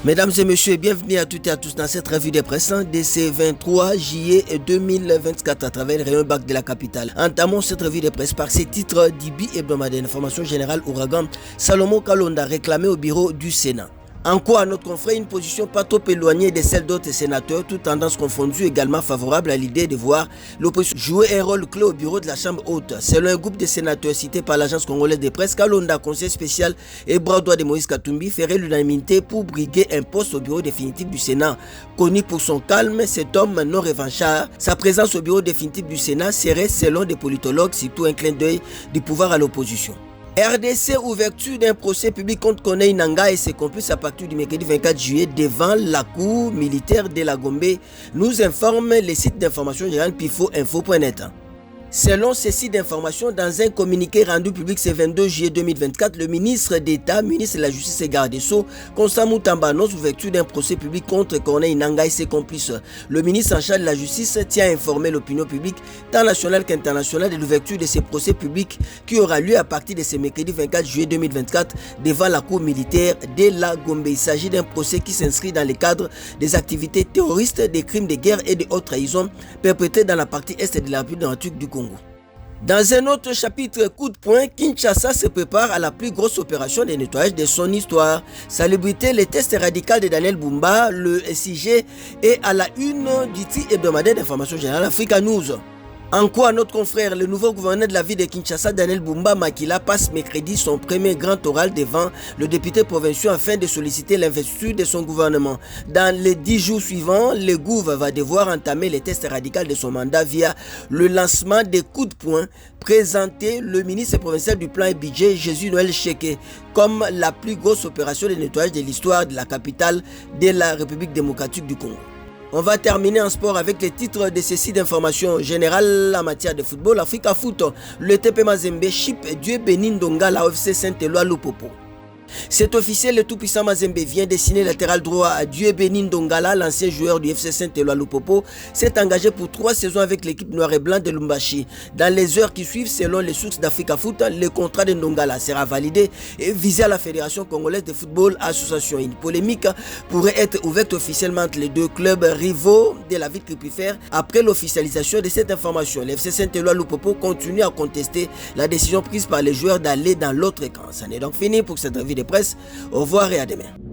Mesdames et messieurs, bienvenue à toutes et à tous dans cette revue de presse de ce 23 juillet 2024 à travers le rayon bac de la capitale. Entamons cette revue de presse par ces titres d'Ibi hebdomadaire d'information générale Ouragan. Salomon Kalonda réclamé au bureau du Sénat. En quoi notre confrère une position pas trop éloignée de celle d'autres sénateurs, toutes tendances confondues, également favorable à l'idée de voir l'opposition jouer un rôle clé au bureau de la Chambre haute. Selon un groupe de sénateurs cité par l'agence congolaise de presse, Kalonda, conseiller spécial et bras droit de Moïse Katumbi, ferait l'unanimité pour briguer un poste au bureau définitif du Sénat. Connu pour son calme, cet homme non revanchard, sa présence au bureau définitif du Sénat serait, selon des politologues, surtout un clin d'œil du pouvoir à l'opposition. RDC, ouverture d'un procès public contre Corneille Nangaa et ses complices à partir du mercredi 24 juillet devant la cour militaire de la Gombe, nous informe les sites d'information générale pifo-info.net. Selon ces sites d'information, dans un communiqué rendu public ce 22 juillet 2024, le ministre d'État, ministre de la Justice et garde des Sceaux, Constant Moutamba, annonce l'ouverture d'un procès public contre Corneille Nangaa et ses complices. Le ministre en charge de la Justice tient à informer l'opinion publique, tant nationale qu'internationale, de l'ouverture de ces procès publics qui aura lieu à partir de ce mercredi 24 juillet 2024 devant la cour militaire de la Gombe. Il s'agit d'un procès qui s'inscrit dans le cadre des activités terroristes, des crimes de guerre et de haute trahison perpétrés dans la partie est de la République démocratique du Congo. Dans un autre chapitre coup de poing, Kinshasa se prépare à la plus grosse opération de nettoyage de son histoire. Salubrité, les tests radicaux de Daniel Bumba, le SIG est à la une du titre hebdomadaire d'information générale Africa News. En quoi notre confrère, le nouveau gouverneur de la ville de Kinshasa, Daniel Bumba Makila, passe mercredi son premier grand oral devant le député provincial afin de solliciter l'investiture de son gouvernement. Dans les 10 jours suivants, le gouv va devoir entamer les tests radicaux de son mandat via le lancement des coups de poing présenté le ministre provincial du plan et budget Jésus Noël Cheke comme la plus grosse opération de nettoyage de l'histoire de la capitale de la République démocratique du Congo. On va terminer en sport avec les titres de ces sites d'information générale en matière de football. Africa Foot, le TP Mazembe, Chip Dieu Bénin Ndonga, la OFC Saint-Éloi Lupopo. Cet officiel, le tout-puissant Mazembe, vient de signer latéral droit à Dieu Bénin Ndongala, l'ancien joueur du FC Saint-Éloi Lupopo, s'est engagé pour 3 saisons avec l'équipe noire et blanc de Lumbashi. Dans les heures qui suivent, selon les sources d'Africa Foot, le contrat de Ndongala sera validé et visé à la Fédération congolaise de football association. Une polémique pourrait être ouverte officiellement entre les deux clubs rivaux de la ville cryptifère après l'officialisation de cette information. Le FC Saint-Éloi Lupopo continue à contester la décision prise par les joueurs d'aller dans l'autre camp. Ça n'est donc fini pour cette revue de presse. Au revoir et à demain.